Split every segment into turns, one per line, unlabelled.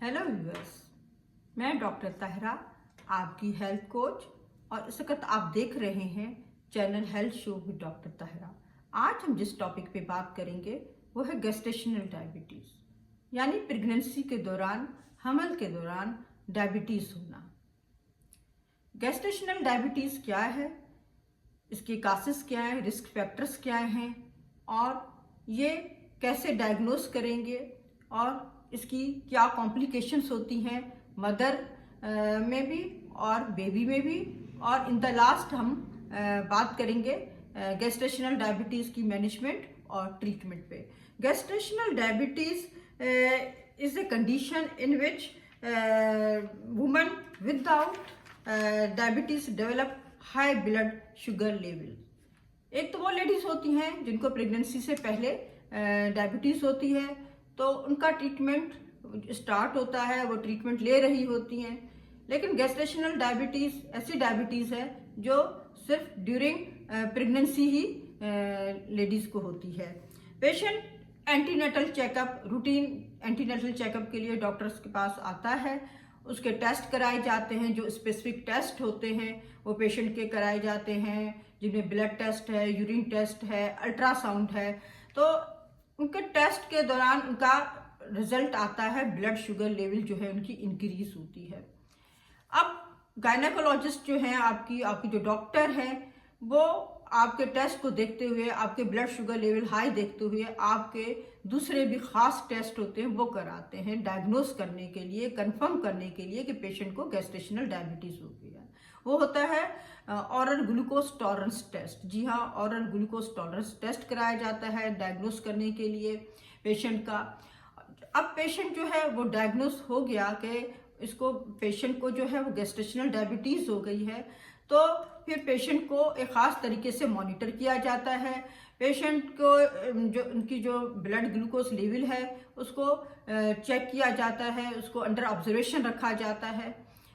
Hello viewers, मैं doctor Tahira, आपकी health coach, और इस वक्त आप देख रहे हैं channel health show with doctor Tahira. आज हम जिस टॉपिक पे बात करेंगे वो है गेस्टेशनल डायबिटीज़, यानी प्रेगनेंसी के दौरान, हमल के दौरान डायबिटीज़ होना। गेस्टेशनल डायबिटीज़ क्या है, इसके कासेस क्या हैं, रिस्क फैक्टर्स क्या हैं, और ये कैसे डायग्नोस करेंगे, और इसकी क्या कॉम्प्लिकेशंस होती हैं मदर में भी और बेबी में भी। और इन द लास्ट हम बात करेंगे गेस्टेशनल डायबिटीज़ की मैनेजमेंट और ट्रीटमेंट पे। Gestational diabetes is a condition in which woman without diabetes develop high blood sugar level. एक तो वो लेडीज़ होती हैं जिनको प्रेगनेंसी से पहले डायबिटीज़ होती है, तो उनका ट्रीटमेंट स्टार्ट होता है, वो ट्रीटमेंट ले रही होती हैं। लेकिन गेस्टेशनल डायबिटीज़ ऐसी डायबिटीज़ है जो सिर्फ ड्यूरिंग प्रेगनेंसी ही लेडीज़ को होती है। Patient antenatal checkup, routine antenatal checkup के लिए डॉक्टर्स के पास आता है। उसके टेस्ट कराए जाते हैं, जो स्पेसिफिक टेस्ट होते हैं वो पेशेंट के कराए जाते हैं, जिनमें ब्लड टेस्ट है, यूरिन टेस्ट है, अल्ट्रासाउंड है। तो उनके टेस्ट के दौरान उनका रिजल्ट आता है, ब्लड शुगर लेवल जो है उनकी इंक्रीज होती है। अब गायनेकोलॉजिस्ट जो हैं, आपकी जो डॉक्टर हैं, वो आपके टेस्ट को देखते हुए, आपके ब्लड शुगर लेवल हाई देखते हुए आपके दूसरे भी खास टेस्ट होते हैं वो कराते हैं, डायग्नोस करने के लिए, कंफर्म करने के लिए कि पेशेंट को गेस्टेशनल डायबिटीज़ हो गई है। वो होता है ऑरल ग्लूकोज टॉलरेंस टेस्ट। जी हाँ, ऑरल ग्लूकोज टॉलरेंस टेस्ट कराया जाता है डायग्नोस करने के लिए पेशेंट का। अब पेशेंट जो है वो डायग्नोस हो गया कि इसको, पेशेंट को जो है वो गेस्टेशनल डायबिटीज़ हो गई है, तो फिर पेशेंट को एक ख़ास तरीके से मॉनिटर किया जाता है। पेशेंट को जो उनकी जो ब्लड ग्लूकोज लेवल है उसको चेक किया जाता है, उसको अंडर ऑब्जर्वेशन रखा जाता है,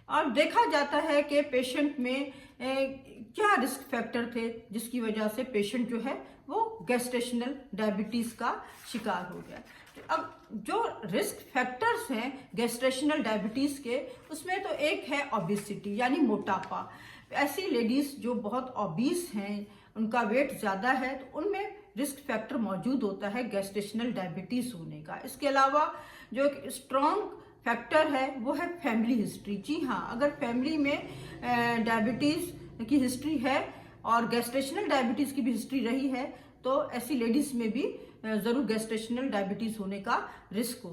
और देखा जाता है कि पेशेंट में क्या रिस्क फैक्टर थे जिसकी वजह से पेशेंट जो है वो गेस्टेशनल डायबिटीज़ का शिकार हो गया। अब जो रिस्क फैक्टर्स हैं गेस्टेशनल डायबिटीज़ के, उसमें तो एक है ओबेसिटी, यानी मोटापा। ऐसी लेडीज़ जो बहुत ओबीस हैं, उनका वेट ज़्यादा है, तो उनमें रिस्क फैक्टर मौजूद होता है गेस्टेशनल डायबिटीज़ होने का। इसके अलावा जो एक स्ट्रॉन्ग फैक्टर है वो है फैमिली हिस्ट्री। जी हाँ, अगर फैमिली में डायबिटीज़ की हिस्ट्री है और गेस्टेशनल डायबिटीज़ की भी हिस्ट्री रही है, तो ऐसी लेडीज़ में भी ज़रूर गेस्टेशनल डायबिटीज़ होने का रिस्क हो।